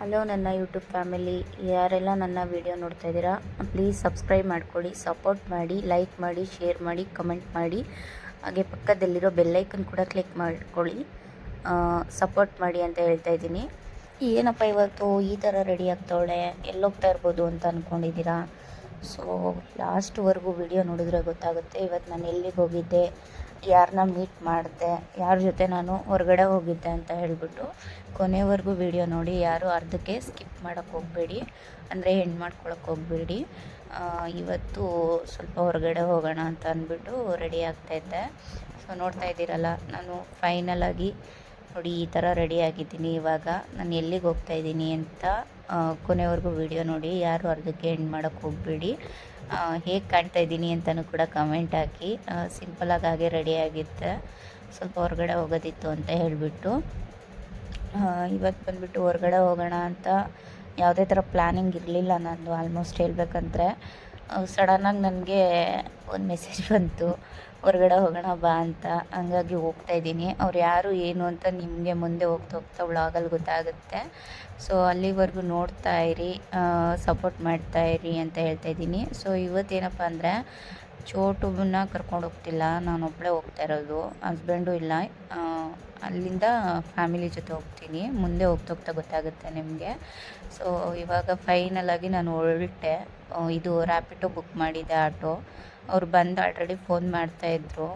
Hello ನನ್ನ YouTube family, ಯಾರೆಲ್ಲ ನನ್ನ ವಿಡಿಯೋ ನೋಡ್ತಾ ಇದ್ದೀರಾ ಪ್ಲೀಸ್ ಸಬ್ಸ್ಕ್ರೈಬ್ ಮಾಡ್ಕೊಳ್ಳಿ, ಸಪೋರ್ಟ್ ಮಾಡಿ, ಲೈಕ್ ಮಾಡಿ, ಶೇರ್ ಮಾಡಿ, ಕಮೆಂಟ್ ಮಾಡಿ. ಹಾಗೆ ಪಕ್ಕದಲ್ಲಿರೋ ಬೆಲ್ಲೈಕನ್ ಕೂಡ ಕ್ಲಿಕ್ ಮಾಡ್ಕೊಳ್ಳಿ, ಸಪೋರ್ಟ್ ಮಾಡಿ ಅಂತ ಹೇಳ್ತಾ ಇದ್ದೀನಿ. ಏನಪ್ಪ ಇವತ್ತು ಈ ಥರ ರೆಡಿ ಆಗ್ತಾವಳೆ, ಎಲ್ಲೋಗ್ತಾ ಇರ್ಬೋದು ಅಂತ ಅಂದ್ಕೊಂಡಿದ್ದೀರಾ? ಸೊ ಲಾಸ್ಟ್ವರೆಗೂ ವಿಡಿಯೋ ನೋಡಿದ್ರೆ ಗೊತ್ತಾಗುತ್ತೆ ಇವತ್ತು ನಾನು ಎಲ್ಲಿಗೆ ಹೋಗಿದ್ದೆ, ಯಾರನ್ನ ಮೀಟ್ ಮಾಡಿದೆ, ಯಾರ ಜೊತೆ ನಾನು ಹೊರಗಡೆ ಹೋಗಿದ್ದೆ ಅಂತ ಹೇಳಿಬಿಟ್ಟು ಕೊನೆವರೆಗೂ ವಿಡಿಯೋ ನೋಡಿ. ಯಾರು ಅರ್ಧಕ್ಕೆ ಸ್ಕಿಪ್ ಮಾಡೋಕ್ಕೆ ಹೋಗಬೇಡಿ, ಅಂದರೆ ಹೆಣ್ಣು ಮಾಡ್ಕೊಳಕ್ಕೆ ಹೋಗಬೇಡಿ. ಇವತ್ತು ಸ್ವಲ್ಪ ಹೊರಗಡೆ ಹೋಗೋಣ ಅಂತ ಅಂದ್ಬಿಟ್ಟು ರೆಡಿ ಆಗ್ತಾಯಿದ್ದೆ. ಸೊ ನೋಡ್ತಾ ಇದ್ದೀರಲ್ಲ, ನಾನು ಫೈನಲಾಗಿ ನೋಡಿ ಈ ಥರ ರೆಡಿ ಆಗಿದ್ದೀನಿ. ಇವಾಗ ನಾನು ಎಲ್ಲಿಗೆ ಹೋಗ್ತಾಯಿದ್ದೀನಿ ಅಂತ ಕೊನೆವರೆಗೂ ವಿಡಿಯೋ ನೋಡಿ. ಯಾರು ಅರ್ಧಕ್ಕೆ ಎಂಡ್ ಮಾಡೋಕ್ಕೆ ಹೋಗಬೇಡಿ. ಹೇಗೆ ಕಾಣ್ತಾ ಇದ್ದೀನಿ ಅಂತಲೂ ಕೂಡ ಕಮೆಂಟ್ ಹಾಕಿ. ಸಿಂಪಲಾಗಿ ಹಾಗೆ ರೆಡಿಯಾಗಿದ್ದೆ, ಸ್ವಲ್ಪ ಹೊರಗಡೆ ಹೋಗೋದಿತ್ತು ಅಂತ ಹೇಳಿಬಿಟ್ಟು. ಇವತ್ತು ಬಂದುಬಿಟ್ಟು ಹೊರಗಡೆ ಹೋಗೋಣ ಅಂತ ಯಾವುದೇ ಥರ ಪ್ಲ್ಯಾನಿಂಗ್ ಇರಲಿಲ್ಲ ನಂದು. ಆಲ್ಮೋಸ್ಟ್ ಹೇಳ್ಬೇಕಂದ್ರೆ ಸಡನ್ನಾಗಿ ನನಗೆ ಒಂದು ಮೆಸೇಜ್ ಬಂತು, ಹೊರಗಡೆ ಹೋಗೋಣ ಬಾ ಅಂತ. ಹಂಗಾಗಿ ಹೋಗ್ತಾಯಿದ್ದೀನಿ. ಅವ್ರು ಯಾರು ಏನು ಅಂತ ನಿಮಗೆ ಮುಂದೆ ಹೋಗ್ತಾ ಹೋಗ್ತಾ ವ್ಲಾಗಲ್ಲಿ ಗೊತ್ತಾಗುತ್ತೆ. ಸೊ ಅಲ್ಲಿವರೆಗೂ ನೋಡ್ತಾ ಇರಿ, ಸಪೋರ್ಟ್ ಮಾಡ್ತಾಯಿರಿ ಅಂತ ಹೇಳ್ತಾಯಿದ್ದೀನಿ. ಸೊ ಇವತ್ತೇನಪ್ಪ ಅಂದರೆ ಚೋಟುನ ಕರ್ಕೊಂಡು ಹೋಗ್ತಿಲ್ಲ, ನಾನು ಒಬ್ಬಳೇ ಹೋಗ್ತಾ ಇರೋದು, ಹಸ್ಬೆಂಡು ಇಲ್ಲ. ಅಲ್ಲಿಂದ ಫ್ಯಾಮಿಲಿ ಜೊತೆ ಹೋಗ್ತೀನಿ, ಮುಂದೆ ಹೋಗ್ತಾ ಹೋಗ್ತಾ ಗೊತ್ತಾಗುತ್ತೆ ನಿಮಗೆ. ಸೊ ಇವಾಗ ಫೈನಲಾಗಿ ನಾನು ಹೊರಟೆ. ಇದು ರ್ಯಾಪಿಡೋ ಬುಕ್ ಮಾಡಿದ್ದೆ ಆಟೋ. ಅವ್ರು ಬಂದು ಆಲ್ರೆಡಿ ಫೋನ್ ಮಾಡ್ತಾಯಿದ್ರು,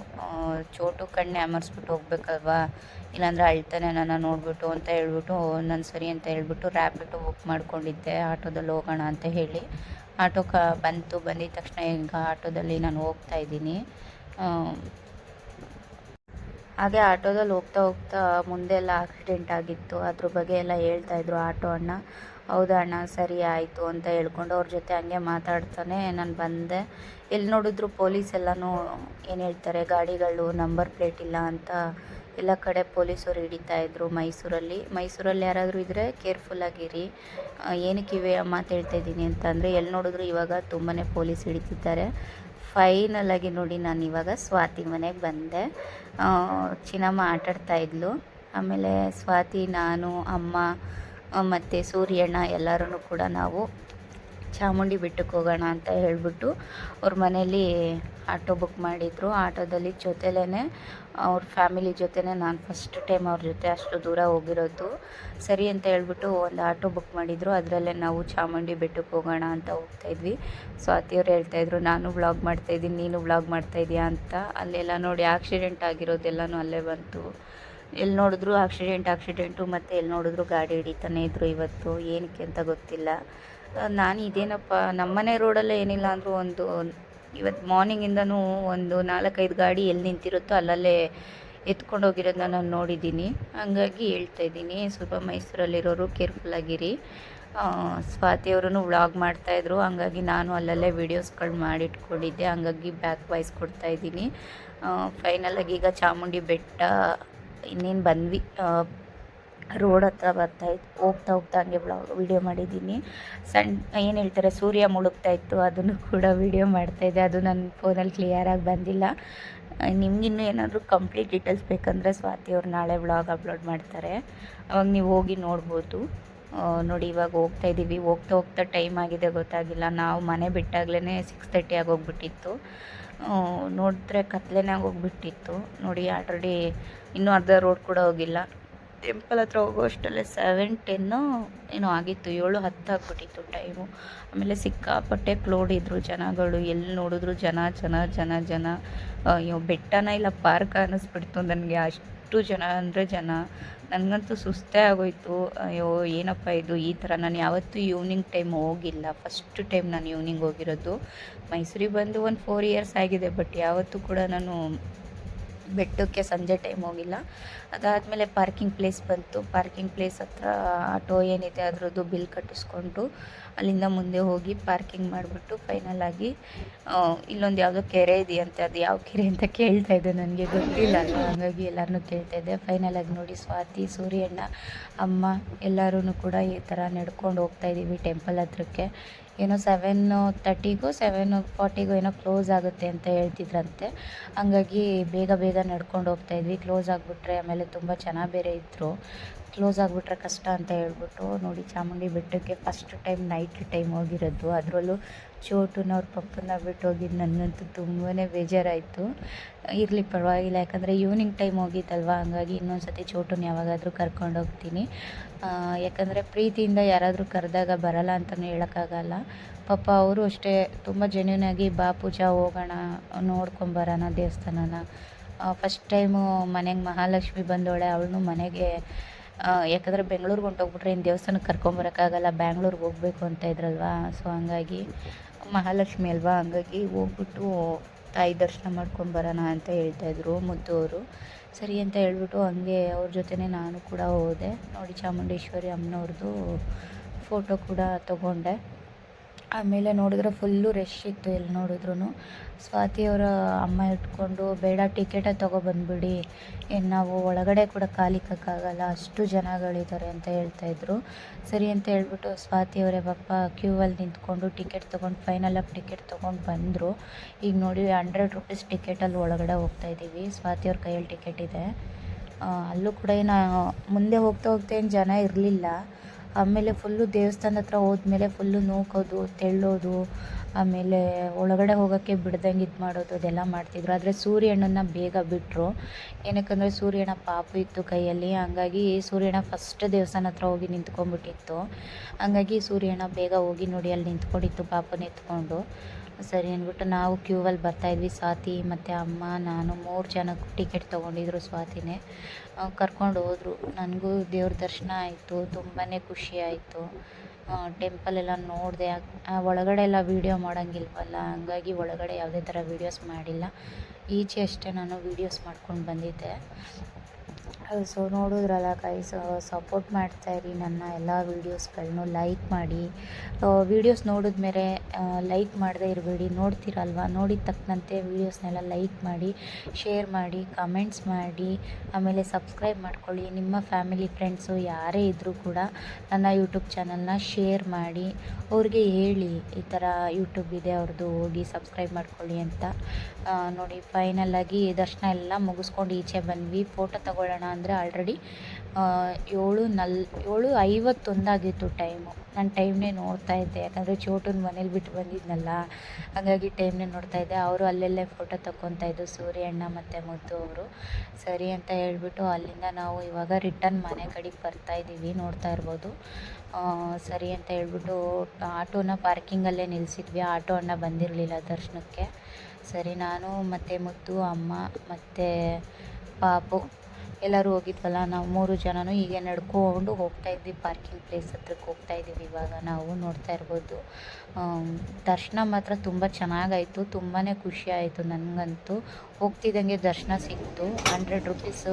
ಚೋಟು ಕಣ್ಣೆ ಅಮರ್ಸ್ಬಿಟ್ಟು ಹೋಗ್ಬೇಕಲ್ವಾ, ಇಲ್ಲಾಂದರೆ ಅಳ್ತಾನೆ ನನ್ನ ನೋಡಿಬಿಟ್ಟು ಅಂತ ಹೇಳ್ಬಿಟ್ಟು ನಾನು ಸರಿ ಅಂತ ಹೇಳ್ಬಿಟ್ಟು ರ್ಯಾಪಿಡೋ ಬುಕ್ ಮಾಡ್ಕೊಂಡಿದ್ದೆ, ಆಟೋದಲ್ಲಿ ಹೋಗೋಣ ಅಂತ ಹೇಳಿ. ಆಟೋ ಬಂದಿದ ತಕ್ಷಣ ಈಗ ಆಟೋದಲ್ಲಿ ನಾನು ಹೋಗ್ತಾಯಿದ್ದೀನಿ. ಹಾಗೆ ಆಟೋದಲ್ಲಿ ಹೋಗ್ತಾ ಹೋಗ್ತಾ ಮುಂದೆ ಎಲ್ಲ ಆಕ್ಸಿಡೆಂಟ್ ಆಗಿತ್ತು, ಅದ್ರ ಬಗ್ಗೆ ಎಲ್ಲ ಹೇಳ್ತಾಯಿದ್ರು ಆಟೋ ಅಣ್ಣ. ಹೌದಾ ಅಣ್ಣ, ಸರಿ ಆಯಿತು ಅಂತ ಹೇಳ್ಕೊಂಡು ಅವ್ರ ಜೊತೆ ಹಂಗೆ ಮಾತಾಡ್ತಾನೆ ನಾನು ಬಂದೆ. ಎಲ್ಲಿ ನೋಡಿದ್ರು ಪೊಲೀಸ್ ಎಲ್ಲನೂ ಏನು ಹೇಳ್ತಾರೆ, ಗಾಡಿಗಳು ನಂಬರ್ ಪ್ಲೇಟ್ ಇಲ್ಲ ಅಂತ ಎಲ್ಲ ಕಡೆ ಪೊಲೀಸರು ಹಿಡಿತಾಯಿದ್ರು. ಮೈಸೂರಲ್ಲಿ ಯಾರಾದರೂ ಇದ್ದರೆ ಕೇರ್ಫುಲ್ಲಾಗಿರಿ. ಏನಕ್ಕೆ ಇವೆ ಮಾತು ಹೇಳ್ತಾಯಿದ್ದೀನಿ ಅಂತ ಅಂದರೆ, ಎಲ್ಲಿ ನೋಡಿದ್ರು ಇವಾಗ ತುಂಬಾ ಪೊಲೀಸ್ ಹಿಡಿತಿದ್ದಾರೆ. ಫೈನಲಾಗಿ ನೋಡಿ ನಾನು ಇವಾಗ ಸ್ವಾತಿ ಮನೆಗೆ ಬಂದೆ. ಚಿನ್ನಮ್ಮ ಆಟಾಡ್ತಾಯಿದ್ಲು. ಆಮೇಲೆ ಸ್ವಾತಿ, ನಾನು, ಅಮ್ಮ ಮತ್ತು ಸೂರ್ಯಣ್ಣ ಎಲ್ಲರೂ ಕೂಡ ನಾವು ಚಾಮುಂಡಿ ಬೆಟ್ಟಕ್ಕೆ ಹೋಗೋಣ ಅಂತ ಹೇಳಿಬಿಟ್ಟು ಅವ್ರ ಮನೇಲಿ ಆಟೋ ಬುಕ್ ಮಾಡಿದರು. ಆಟೋದಲ್ಲಿ ಜೊತೆಲೇ ಅವ್ರ ಫ್ಯಾಮಿಲಿ ಜೊತೆನೇ ನಾನು ಫಸ್ಟ್ ಟೈಮ್ ಅವ್ರ ಜೊತೆ ಅಷ್ಟು ದೂರ ಹೋಗಿರೋದು. ಸರಿ ಅಂತ ಹೇಳ್ಬಿಟ್ಟು ಒಂದು ಆಟೋ ಬುಕ್ ಮಾಡಿದರು, ಅದರಲ್ಲೇ ನಾವು ಚಾಮುಂಡಿ ಬೆಟ್ಟಕ್ಕೆ ಹೋಗೋಣ ಅಂತ ಹೋಗ್ತಾಯಿದ್ವಿ. ಸ್ವಾತಿಯವ್ರು ಹೇಳ್ತಾಯಿದ್ರು, ನಾನು ವ್ಲಾಗ್ ಮಾಡ್ತಾಯಿದ್ದೀನಿ, ನೀನು ವ್ಲಾಗ್ ಮಾಡ್ತಾಯಿದ್ದೀಯಾ ಅಂತ. ಅಲ್ಲೆಲ್ಲ ನೋಡಿ ಆಕ್ಸಿಡೆಂಟ್ ಆಗಿರೋದೆಲ್ಲನೂ ಅಲ್ಲೇ ಬಂತು. ಎಲ್ಲಿ ನೋಡಿದ್ರು ಆಕ್ಸಿಡೆಂಟು, ಮತ್ತು ಎಲ್ಲಿ ನೋಡಿದ್ರು ಗಾಡಿ ಹಿಡಿತಾನೆ ಇದ್ದರು. ಇವತ್ತು ಏನಕ್ಕೆ ಅಂತ ಗೊತ್ತಿಲ್ಲ. ನಾನು ಇದೇನಪ್ಪ, ನಮ್ಮನೆ ರೋಡಲ್ಲೇ ಏನಿಲ್ಲ ಅಂದರೂ ಇವತ್ತು ಮಾರ್ನಿಂಗಿಂದನೂ ಒಂದು 4-5 ಗಾಡಿ ಎಲ್ಲಿ ನಿಂತಿರುತ್ತೋ ಅಲ್ಲಲ್ಲೇ ಎತ್ಕೊಂಡು ಹೋಗಿರೋದನ್ನ ನಾನು ನೋಡಿದ್ದೀನಿ. ಹಂಗಾಗಿ ಹೇಳ್ತಾಯಿದ್ದೀನಿ, ಸ್ವಲ್ಪ ಮೈಸೂರಲ್ಲಿರೋರು ಕೇರ್ಫುಲ್ಲಾಗಿರಿ. ಸ್ವಾತಿಯವರು ವ್ಲಾಗ್ ಮಾಡ್ತಾಯಿದ್ರು, ಹಂಗಾಗಿ ನಾನು ಅಲ್ಲಲ್ಲೇ ವೀಡಿಯೋಸ್ಗಳು ಮಾಡಿಟ್ಕೊಂಡಿದ್ದೆ, ಹಂಗಾಗಿ ಬ್ಯಾಕ್ ವಾಯ್ಸ್ ಕೊಡ್ತಾಯಿದ್ದೀನಿ. ಫೈನಲಾಗಿ ಈಗ ಚಾಮುಂಡಿ ಬೆಟ್ಟ ಇನ್ನೇನು ಬಂದ್ವಿ, ರೋಡ್ ಹತ್ರ ಹೋಗ್ತಾ ಹಂಗೆ ವೀಡಿಯೋ ಮಾಡಿದ್ದೀನಿ. ಏನು ಹೇಳ್ತಾರೆ, ಸೂರ್ಯ ಮುಳುಗ್ತಾ ಇತ್ತು, ಅದನ್ನು ಕೂಡ ವೀಡಿಯೋ ಮಾಡ್ತಾಯಿದ್ದೆ. ಅದು ನನ್ನ ಫೋನಲ್ಲಿ ಕ್ಲಿಯರಾಗಿ ಬಂದಿಲ್ಲ. ನಿಮಗಿನ್ನೂ ಏನಾದರೂ ಕಂಪ್ಲೀಟ್ ಡೀಟೇಲ್ಸ್ ಬೇಕಂದರೆ ಸ್ವಾತಿಯವ್ರು ನಾಳೆ ವ್ಲಾಗ್ ಅಪ್ಲೋಡ್ ಮಾಡ್ತಾರೆ, ಅವಾಗ ನೀವು ಹೋಗಿ ನೋಡ್ಬೋದು. ನೋಡಿ ಇವಾಗ ಹೋಗ್ತಾಯಿದ್ದೀವಿ. ಹೋಗ್ತಾ ಟೈಮ್ ಆಗಿದೆ ಗೊತ್ತಾಗಿಲ್ಲ. ನಾವು ಮನೆ ಬಿಟ್ಟಾಗ್ಲೇ 6:30 ಆಗೋಗ್ಬಿಟ್ಟಿತ್ತು. ನೋಡಿದ್ರೆ ಕತ್ಲೆನೇ ಆಗೋಗ್ಬಿಟ್ಟಿತ್ತು. ನೋಡಿ ಆಲ್ರೆಡಿ ಇನ್ನೂ ಅರ್ಧ ರೋಡ್ ಕೂಡ ಹೋಗಿಲ್ಲ. ಟೆಂಪಲ್ ಹತ್ರ ಹೋಗೋ ಅಷ್ಟಲ್ಲೇ 7:10 ಏನೋ ಆಗಿತ್ತು, 7:10 ಆಗಿಬಿಟ್ಟಿತ್ತು ಟೈಮು. ಆಮೇಲೆ ಸಿಕ್ಕಾಪಟ್ಟೆ ಕ್ಲೋಡ್ ಇದ್ದರು ಜನಗಳು, ಎಲ್ಲಿ ನೋಡಿದ್ರು ಜನ. ಅಯ್ಯೋ ಬೆಟ್ಟನ ಇಲ್ಲ ಪಾರ್ಕ್ ಅನ್ನಿಸ್ಬಿಡ್ತು ನನಗೆ, ಅಷ್ಟು ಜನ ಅಂದರೆ ಜನ. ನನಗಂತೂ ಸುಸ್ತೇ ಆಗೋಯ್ತು. ಅಯ್ಯೋ ಏನಪ್ಪ ಇದು ಈ ಥರ. ನಾನು ಯಾವತ್ತೂ ಈವ್ನಿಂಗ್ ಟೈಮ್ ಹೋಗಿಲ್ಲ, ಫಸ್ಟ್ ಟೈಮ್ ನಾನು ಈವ್ನಿಂಗ್ ಹೋಗಿರೋದು. ಮೈಸೂರಿಗೆ ಬಂದು ಒಂದು 4 ಇಯರ್ಸ್ ಆಗಿದೆ, ಬಟ್ ಯಾವತ್ತೂ ಕೂಡ ನಾನು ಬೆಟ್ಟಕ್ಕೆ ಸಂಜೆ ಟೈಮ್ ಹೋಗಿಲ್ಲ. ಅದಾದಮೇಲೆ ಪಾರ್ಕಿಂಗ್ ಪ್ಲೇಸ್ ಬಂತು. ಪಾರ್ಕಿಂಗ್ ಪ್ಲೇಸ್ ಹತ್ರ ಆಟೋ ಏನಿದೆ ಅದರದ್ದು ಬಿಲ್ ಕಟ್ಟಿಸ್ಕೊಂಡು ಅಲ್ಲಿಂದ ಮುಂದೆ ಹೋಗಿ ಪಾರ್ಕಿಂಗ್ ಮಾಡಿಬಿಟ್ಟು ಫೈನಲಾಗಿ ಇಲ್ಲೊಂದು ಯಾವುದೋ ಕೆರೆ ಇದೆಯಂತೆ, ಅದು ಯಾವ ಕೆರೆ ಅಂತ ಕೇಳ್ತಾಯಿದ್ದೆ, ನನಗೆ ಗೊತ್ತಿಲ್ಲ ಅಲ್ಲ, ಹಾಗಾಗಿ ಎಲ್ಲರನ್ನೂ ಕೇಳ್ತಾಯಿದ್ದೆ. ಫೈನಲಾಗಿ ನೋಡಿ ಸ್ವಾತಿ, ಸೂರ್ಯಣ್ಣ, ಅಮ್ಮ ಎಲ್ಲರೂ ಕೂಡ ಈ ಥರ ನಡ್ಕೊಂಡು ಹೋಗ್ತಾಯಿದ್ದೀವಿ ಟೆಂಪಲ್ ಹತ್ರಕ್ಕೆ. ಏನೋ 7:30ಗೋ 7:40ಗೋ ಏನೋ ಕ್ಲೋಸ್ ಆಗುತ್ತೆ ಅಂತ ಹೇಳ್ತಿದ್ರಂತೆ. ಹಂಗಾಗಿ ಬೇಗ ಬೇಗ ನಡ್ಕೊಂಡು ಹೋಗ್ತಾಯಿದ್ವಿ. ಕ್ಲೋಸ್ ಆಗಿಬಿಟ್ರೆ ಆಮೇಲೆ ತುಂಬ ಜನ ಬೇರೆ ಇದ್ದರು, ಕ್ಲೋಸ್ ಆಗಿಬಿಟ್ರೆ ಕಷ್ಟ ಅಂತ ಹೇಳ್ಬಿಟ್ಟು ನೋಡಿ ಚಾಮುಂಡಿ ಬೆಟ್ಟಕ್ಕೆ ಫಸ್ಟ್ ಟೈಮ್ ನೈಟ್ ಟೈಮ್ ಹೋಗಿರೋದು. ಅದರಲ್ಲೂ ಚೋಟುನವ್ರ ಪಪ್ಪನ್ನ ಬಿಟ್ಟು ಹೋಗಿದ್ದು ನನಗಂತೂ ತುಂಬಾ ಬೇಜಾರಾಯಿತು. ಇರಲಿ ಪರವಾಗಿಲ್ಲ, ಯಾಕಂದರೆ ಈವ್ನಿಂಗ್ ಟೈಮ್ ಹೋಗಿದ್ದಲ್ವ, ಹಂಗಾಗಿ ಇನ್ನೊಂದು ಸತಿ ಚೋಟುನ ಯಾವಾಗಾದರೂ ಕರ್ಕೊಂಡು ಹೋಗ್ತೀನಿ. ಯಾಕಂದರೆ ಪ್ರೀತಿಯಿಂದ ಯಾರಾದರೂ ಕರೆದಾಗ ಬರಲ್ಲ ಅಂತಲೂ ಹೇಳೋಕ್ಕಾಗಲ್ಲ. ಪಾಪ ಅವರು ಅಷ್ಟೇ ತುಂಬ ಜೆನ್ಯೂನಾಗಿ ಬಾ ಪೂಜಾ ಹೋಗೋಣ ನೋಡ್ಕೊಂಬರೋಣ ದೇವಸ್ಥಾನನ. ಫಸ್ಟ್ ಟೈಮು ಮನೆಗೆ ಮಹಾಲಕ್ಷ್ಮಿ ಬಂದೋಳೆ, ಅವಳನ್ನು ಮನೆಗೆ ಯಾಕಂದರೆ ಬೆಂಗ್ಳೂರಿಗೆ ಹೊಂಟೋಗ್ಬಿಟ್ರೆ ಇನ್ನು ದೇವಸ್ಥಾನಕ್ಕೆ ಕರ್ಕೊಂಬರೋಕ್ಕಾಗಲ್ಲ, ಬ್ಯಾಂಗ್ಳೂರಿಗೆ ಹೋಗಬೇಕು ಅಂತ ಇದ್ರಲ್ವ. ಸೊ ಹಂಗಾಗಿ ಮಹಾಲಕ್ಷ್ಮಿ ಅಲ್ವಾ, ಹಂಗಾಗಿ ಹೋಗ್ಬಿಟ್ಟು ತಾಯಿ ದರ್ಶನ ಮಾಡ್ಕೊಂಡು ಬರೋಣ ಅಂತ ಹೇಳ್ತಾಯಿದ್ರು ಮುದ್ದು ಅವರು. ಸರಿ ಅಂತ ಹೇಳ್ಬಿಟ್ಟು ಹಂಗೆ ಅವ್ರ ಜೊತೆನೇ ನಾನು ಕೂಡ ಹೋದೆ. ನೋಡಿ ಚಾಮುಂಡೇಶ್ವರಿ ಅಮ್ಮನವ್ರದ್ದು ಫೋಟೋ ಕೂಡ ತೊಗೊಂಡೆ. ಆಮೇಲೆ ನೋಡಿದ್ರೆ ಫುಲ್ಲು ರಶ್ ಇತ್ತು, ಎಲ್ಲಿ ನೋಡಿದ್ರು. ಸ್ವಾತಿಯವರ ಅಮ್ಮ ಇಟ್ಕೊಂಡು ಬೇಡ ಟಿಕೆಟೇ ತೊಗೊಬಂದ್ಬಿಡಿ, ಇನ್ನು ನಾವು ಒಳಗಡೆ ಕೂಡ ಕಾಲಿಕ್ಕಾಗಲ್ಲ, ಅಷ್ಟು ಜನಗಳಿದ್ದಾರೆ ಅಂತ ಹೇಳ್ತಾಯಿದ್ರು. ಸರಿ ಅಂತ ಹೇಳ್ಬಿಟ್ಟು ಸ್ವಾತಿಯವರೇ ಪಾಪ ಕ್ಯೂವಲ್ಲಿ ನಿಂತ್ಕೊಂಡು ಟಿಕೆಟ್ ತೊಗೊಂಡು ಫೈನಲಾಗಿ ಟಿಕೆಟ್ ತೊಗೊಂಡು ಬಂದರು. ಈಗ ನೋಡಿ 100 ರೂಪೀಸ್ ಟಿಕೆಟಲ್ಲಿ ಒಳಗಡೆ ಹೋಗ್ತಾಯಿದ್ದೀವಿ. ಸ್ವಾತಿಯವ್ರ ಕೈಯಲ್ಲಿ ಟಿಕೆಟ್ ಇದೆ. ಅಲ್ಲೂ ಕೂಡ ಮುಂದೆ ಹೋಗ್ತಾ ಏನು ಜನ ಇರಲಿಲ್ಲ. ಆಮೇಲೆ ಫುಲ್ಲು ದೇವಸ್ಥಾನದ ಹತ್ರ ಹೋದ್ಮೇಲೆ ಫುಲ್ಲು ನೂಕೋದು ತೆಳ್ಳೋದು, ಆಮೇಲೆ ಒಳಗಡೆ ಹೋಗೋಕ್ಕೆ ಬಿಡ್ದಂಗೆ ಇದು ಮಾಡೋದು ಅದೆಲ್ಲ ಮಾಡ್ತಿದ್ರು. ಆದರೆ ಸೂರ್ಯಣ್ಣನ ಬೇಗ ಬಿಟ್ಟರು, ಏನಕ್ಕಂದರೆ ಸೂರ್ಯಣ್ಣ ಪಾಪು ಇತ್ತು ಕೈಯಲ್ಲಿ, ಹಂಗಾಗಿ ಸೂರ್ಯಣ್ಣ ಫಸ್ಟ್ ದೇವಸ್ಥಾನ ಹತ್ರ ಹೋಗಿ ನಿಂತ್ಕೊಂಡ್ಬಿಟ್ಟಿತ್ತು. ಹಂಗಾಗಿ ಸೂರ್ಯಣ್ಣ ಬೇಗ ಹೋಗಿ ನೋಡಿ ಅಲ್ಲಿ ನಿಂತ್ಕೊಂಡಿತ್ತು ಪಾಪನ ಎತ್ಕೊಂಡು. ಸರಿ ಅಂದ್ಬಿಟ್ಟು ನಾವು ಕ್ಯೂವಲ್ಲಿ ಬರ್ತಾಯಿದ್ವಿ. ಸ್ವಾತಿ ಮತ್ತು ಅಮ್ಮ ನಾನು 3 ಜನಕ್ಕೂ ಟಿಕೆಟ್ ತೊಗೊಂಡಿದ್ರು. ಸ್ವಾತಿನೇ ಕರ್ಕೊಂಡು ಹೋದರು. ನನಗೂ ದೇವ್ರ ದರ್ಶನ ಆಯಿತು, ತುಂಬಾ ಖುಷಿ ಆಯಿತು. ಟೆಂಪಲೆಲ್ಲ ನೋಡಿದೆ. ಒಳಗಡೆ ಎಲ್ಲ ವೀಡಿಯೋ ಮಾಡೋಂಗಿಲ್ವಲ್ಲ, ಹಂಗಾಗಿ ಒಳಗಡೆ ಯಾವುದೇ ಥರ ವೀಡಿಯೋಸ್ ಮಾಡಿಲ್ಲ. ಈಚೆ ಅಷ್ಟೇ ನಾನು ವೀಡಿಯೋಸ್ ಮಾಡ್ಕೊಂಡು ಬಂದಿದ್ದೆ. ಸೊ ನೋಡಿದ್ರಲ್ಲ ಗೈಸ್, ಸಪೋರ್ಟ್ ಮಾಡ್ತಾಯಿರಿ ನನ್ನ ಎಲ್ಲ ವೀಡಿಯೋಸ್ಗಳನ್ನು, ಲೈಕ್ ಮಾಡಿ. ವೀಡಿಯೋಸ್ ನೋಡಿದ್ಮೇಲೆ ಲೈಕ್ ಮಾಡದೇ ಇರಬೇಡಿ, ನೋಡ್ತೀರಲ್ವ, ನೋಡಿದ ತಕ್ಕಂತೆ ವೀಡಿಯೋಸ್ನೆಲ್ಲ ಲೈಕ್ ಮಾಡಿ, ಶೇರ್ ಮಾಡಿ, ಕಮೆಂಟ್ಸ್ ಮಾಡಿ, ಆಮೇಲೆ ಸಬ್ಸ್ಕ್ರೈಬ್ ಮಾಡ್ಕೊಳ್ಳಿ. ನಿಮ್ಮ ಫ್ಯಾಮಿಲಿ ಫ್ರೆಂಡ್ಸು ಯಾರೇ ಇದ್ದರೂ ಕೂಡ ನನ್ನ ಯೂಟ್ಯೂಬ್ ಚಾನಲ್ನ ಶೇರ್ ಮಾಡಿ, ಅವ್ರಿಗೆ ಹೇಳಿ ಈ ಥರ ಯೂಟ್ಯೂಬ್ ಇದೆ ಅವ್ರದ್ದು, ಹೋಗಿ ಸಬ್ಸ್ಕ್ರೈಬ್ ಮಾಡ್ಕೊಳ್ಳಿ ಅಂತ. ನೋಡಿ ಫೈನಲಾಗಿ ದರ್ಶನ ಎಲ್ಲ ಮುಗಿಸ್ಕೊಂಡು ಈಚೆ ಬಂದ್ವಿ. ಫೋಟೋ ತಗೊಳ್ಳೋಣ ಅಂದರೆ ಆಲ್ರೆಡಿ 7:51 ಆಗಿತ್ತು ಟೈಮು. ನಾನು ಟೈಮ್ನೇ ನೋಡ್ತಾ ಇದ್ದೆ, ಯಾಕಂದರೆ ಚೋಟುನ ಮನೇಲಿ ಬಿಟ್ಟು ಬಂದಿದ್ನಲ್ಲ, ಹಾಗಾಗಿ ಟೈಮ್ನೇ ನೋಡ್ತಾ ಇದ್ದೆ. ಅವರು ಅಲ್ಲೆಲ್ಲೇ ಫೋಟೋ ತಗೊತಾಯಿದ್ದು ಸೂರ್ಯಣ್ಣ ಮತ್ತು ಮುದ್ದು ಅವರು. ಸರಿ ಅಂತ ಹೇಳ್ಬಿಟ್ಟು ಅಲ್ಲಿಂದ ನಾವು ಇವಾಗ ರಿಟರ್ನ್ ಮನೆ ಕಡೆಗೆ ಬರ್ತಾಯಿದ್ದೀವಿ, ನೋಡ್ತಾ ಇರ್ಬೋದು. ಸರಿ ಅಂತ ಹೇಳ್ಬಿಟ್ಟು ಆಟೋನ ಪಾರ್ಕಿಂಗಲ್ಲೇ ನಿಲ್ಲಿಸಿದ್ವಿ. ಆಟೋ ಅಣ್ಣ ಬಂದಿರಲಿಲ್ಲ ದರ್ಶನಕ್ಕೆ. ಸರಿ ನಾನು ಮತ್ತು ಮುದ್ದು, ಅಮ್ಮ ಮತ್ತು ಪಾಪು ಎಲ್ಲರೂ ಹೋಗಿದ್ವಲ್ಲ, ನಾವು 3 ಜನನೂ ಹೀಗೆ ನಡ್ಕೊಂಡು ಹೋಗ್ತಾಯಿದ್ವಿ. ಪಾರ್ಕಿಂಗ್ ಪ್ಲೇಸ್ ಹತ್ರಕ್ಕೆ ಹೋಗ್ತಾಯಿದ್ದೀವಿ ಇವಾಗ ನಾವು, ನೋಡ್ತಾ ಇರ್ಬೋದು. ದರ್ಶನ ಮಾತ್ರ ತುಂಬ ಚೆನ್ನಾಗಾಯಿತು, ತುಂಬಾ ಖುಷಿ ಆಯಿತು ನನಗಂತೂ. ಹೋಗ್ತಿದ್ದಂಗೆ ದರ್ಶನ ಸಿಕ್ತು. 100 ರೂಪೀಸ್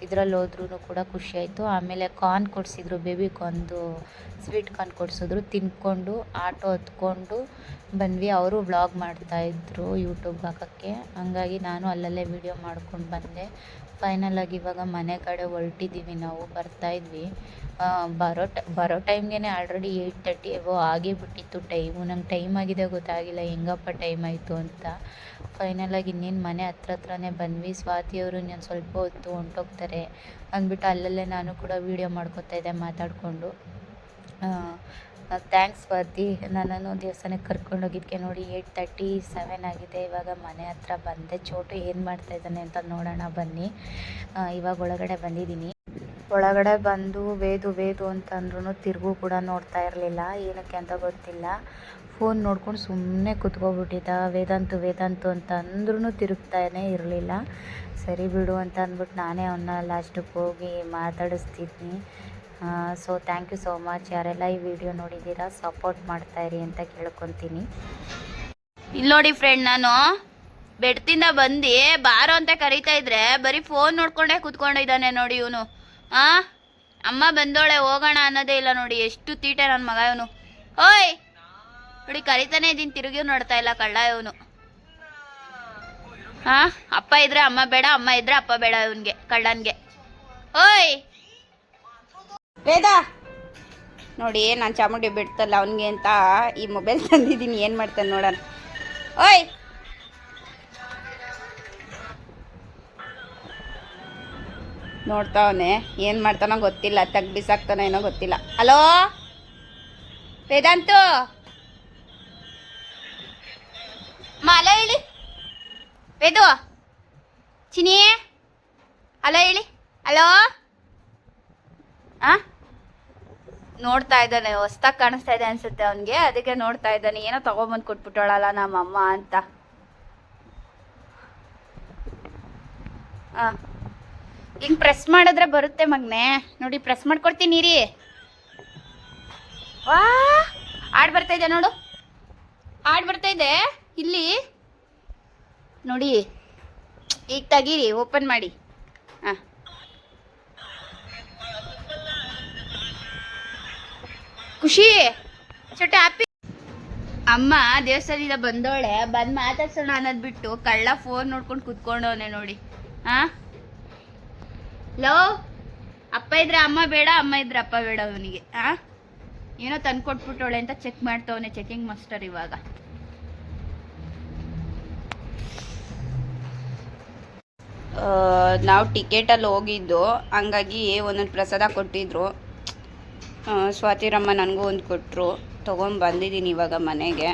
ಇದರಲ್ಲಿ ಹೋದ್ರೂ ಕೂಡ ಖುಷಿ ಆಯಿತು. ಆಮೇಲೆ ಕಾರ್ನ್ ಕೊಡಿಸಿದ್ರು, ಬೇಬಿ ಕಾರ್ನ್ದು ಸ್ವೀಟ್ ಕಾರ್ನ್ ಕೊಡಿಸಿದ್ರು. ತಿಂದ್ಕೊಂಡು ಆಟೋ ಹತ್ಕೊಂಡು ಬಂದ್ವಿ. ಅವರು ವ್ಲಾಗ್ ಮಾಡ್ತಾಯಿದ್ರು ಯೂಟ್ಯೂಬ್ಗೆ ಹಾಕೋಕ್ಕೆ, ಹಂಗಾಗಿ ನಾನು ಅಲ್ಲಲ್ಲೇ ವೀಡಿಯೋ ಮಾಡ್ಕೊಂಡು ಬಂದೆ. ಫೈನಲಾಗಿ ಇವಾಗ ಮನೆ ಕಡೆ ಹೊರಟಿದ್ದೀವಿ, ನಾವು ಬರ್ತಾಯಿದ್ವಿ. ಬರೋ ಟೈಮ್ಗೆ ಆಲ್ರೆಡಿ 8:30 ಎಬೋ ಆಗೇ ಬಿಟ್ಟಿತ್ತು ಟೈಮು. ನಂಗೆ ಟೈಮ್ ಆಗಿದೆ ಗೊತ್ತಾಗಿಲ್ಲ, ಹೆಂಗಪ್ಪ ಟೈಮ್ ಆಯಿತು ಅಂತ. ಫೈನಲಾಗಿ ಇನ್ನೇನು ಮನೆ ಹತ್ರನೇ ಬಂದ್ವಿ. ಸ್ವಾತಿಯವರು ಇನ್ನೊಂದು ಸ್ವಲ್ಪ ಹೊತ್ತು ಹೊಂಟೋಗ್ತಾರೆ ಅಂದ್ಬಿಟ್ಟು ಅಲ್ಲಲ್ಲೇ ನಾನು ಕೂಡ ವೀಡಿಯೋ ಮಾಡ್ಕೊತಾಯಿದ್ದೆ ಮಾತಾಡಿಕೊಂಡು. ಥ್ಯಾಂಕ್ಸ್ ಸ್ವಾತಿ, ನನ್ನನ್ನು ದೇವಸ್ಥಾನಕ್ಕೆ ಕರ್ಕೊಂಡೋಗಿದ್ದಕ್ಕೆ. ನೋಡಿ 8:37 ಆಗಿದೆ, ಇವಾಗ ಮನೆ ಹತ್ರ ಬಂದೆ. ಚೋಟು ಏನು ಮಾಡ್ತಾಯಿದ್ದಾನೆ ಅಂತ ನೋಡೋಣ ಬನ್ನಿ. ಇವಾಗ ಒಳಗಡೆ ಬಂದಿದ್ದೀನಿ. ಒಳಗಡೆ ಬಂದು ವೇದು ಅಂತಂದ್ರೂ ತಿರುಗು ಕೂಡ ನೋಡ್ತಾ ಇರಲಿಲ್ಲ, ಏನಕ್ಕೆ ಅಂತ ಗೊತ್ತಿಲ್ಲ. ಫೋನ್ ನೋಡ್ಕೊಂಡು ಸುಮ್ಮನೆ ಕುತ್ಕೊಬಿಟ್ಟಿದ್ದ. ವೇದಾಂತು ಅಂತ ಅಂದ್ರೂ ತಿರುಗ್ತಾನೇ ಇರಲಿಲ್ಲ. ಸರಿ ಬಿಡು ಅಂತ ಅಂದ್ಬಿಟ್ಟು ನಾನೇ ಅವನ್ನ ಲಾಸ್ಟಿಗೆ ಹೋಗಿ ಮಾತಾಡಿಸ್ತಿದ್ನಿ. So thank you so much, ಯಾರೆಲ್ಲ ಈ ವಿಡಿಯೋ ನೋಡಿದ್ದೀರಾ ಸಪೋರ್ಟ್ ಮಾಡ್ತಾಯಿರಿ ಅಂತ ಕೇಳ್ಕೊತೀನಿ. ಇಲ್ಲಿ ನೋಡಿ ಫ್ರೆಂಡ್, ನಾನು ಬೆಡ್ತಿಂದ ಬಂದು ಬಾರೋ ಅಂತ ಕರೀತಾ ಇದ್ರೆ ಬರೀ ಫೋನ್ ನೋಡ್ಕೊಂಡೇ ಕೂತ್ಕೊಂಡಿದ್ದಾನೆ ನೋಡಿ ಇವನು. ಅಮ್ಮ ಬಂದೋಳೆ ಹೋಗೋಣ ಅನ್ನೋದೇ ಇಲ್ಲ ನೋಡಿ, ಎಷ್ಟು ತೀಟೆ ನನ್ನ ಮಗ ಇವನು. ಓಯ್ ನೋಡಿ ಕರಿತಾನೆ ಇದ್ದೀನಿ, ತಿರುಗಿ ನೋಡ್ತಾ ಇಲ್ಲ ಕಳ್ಳ ಇವನು. ಅಪ್ಪ ಇದ್ರೆ ಅಮ್ಮ ಬೇಡ, ಅಮ್ಮ ಇದ್ರೆ ಅಪ್ಪ ಬೇಡ ಇವನ್ಗೆ, ಕಳ್ಳನ್ಗೆ. ಓಯ್ ವೇದ ನೋಡಿ ನಾನು ಚಾಮುಂಡಿ ಬಿಡ್ತಲ್ಲ ಅವನಿಗೆ ಅಂತ ಈ ಮೊಬೈಲ್ ತಂದಿದ್ದೀನಿ, ಏನು ಮಾಡ್ತಾನೆ ನೋಡೋಣ. ಓಯ್ ನೋಡ್ತಾವನೆ, ಏನು ಮಾಡ್ತಾನೋ ಗೊತ್ತಿಲ್ಲ, ಬಿಸಾಕ್ತಾನೋ ಏನೋ ಗೊತ್ತಿಲ್ಲ. ಹಲೋ ವೇದಾಂತು, ಹಲೋ ಹೇಳಿ. ವೇದು, ಚಿನಿ, ಹಲೋ ಹೇಳಿ. ಹಲೋ. ಆ ನೋಡ್ತಾ ಇದ್ದಾನೆ, ಹೊಸ್ದಾಗಿ ಕಾಣಿಸ್ತಾ ಇದೆ ಅನ್ಸುತ್ತೆ ಅವನಿಗೆ, ಅದಕ್ಕೆ ನೋಡ್ತಾ ಇದ್ದಾನೆ. ಏನೋ ತಗೊಂಬಂದು ಕೊಟ್ಬಿಟ್ಟೋಳಲ್ಲ ನಮ್ಮಮ್ಮ ಅಂತ. ಹಾಂ, ಹಿಂಗೆ ಪ್ರೆಸ್ ಮಾಡಿದ್ರೆ ಬರುತ್ತೆ ಮಗನೆ. ನೋಡಿ ಪ್ರೆಸ್ ಮಾಡ್ಕೊಡ್ತೀನಿ ರೀ. ವಾ, ಹಾಡು ಬರ್ತಾ ಇದೆ ನೋಡು, ಹಾಡು ಬರ್ತಾ ಇದೆ ಇಲ್ಲಿ ನೋಡಿ. ಈಗ ತೆಗೀರಿ, ಓಪನ್ ಮಾಡಿ. ಹಾಂ, ಖುಷಿ ಚೊಟ್ಟೆ ಹ್ಯಾಪಿ. ಅಮ್ಮ ದೇವಸ್ಥಾನದಿಂದ ಬಂದೋಳೆ, ಬಂದು ಮಾತಾಡ್ಸೋಣ ಅನ್ನೋದು ಬಿಟ್ಟು ಕಳ್ಳ ಫೋನ್ ನೋಡ್ಕೊಂಡು ಕುತ್ಕೊಂಡವನೆ ನೋಡಿ. ಹಾಂ, ಲೋ, ಅಪ್ಪ ಇದ್ರೆ ಅಮ್ಮ ಬೇಡ, ಅಮ್ಮ ಇದ್ರೆ ಅಪ್ಪ ಬೇಡ ಅವನಿಗೆ. ಹಾಂ, ಏನೋ ತಂದು ಕೊಟ್ಬಿಟ್ಟೋಳೆ ಅಂತ ಚೆಕ್ ಮಾಡ್ತವನೆ, ಚೆಕಿಂಗ್ ಮಾಸ್ಟರ್ ಇವಾಗ. ನಾವು ಟಿಕೆಟಲ್ಲಿ ಹೋಗಿದ್ದು, ಹಂಗಾಗಿ ಒಂದೊಂದು ಪ್ರಸಾದ ಕೊಟ್ಟಿದ್ರು. ಸ್ವಾತಿರಮ್ಮ ನನಗೂ ಒಂದು ಕೊಟ್ಟರು, ತೊಗೊಂಡು ಬಂದಿದ್ದೀನಿ ಇವಾಗ ಮನೆಗೆ.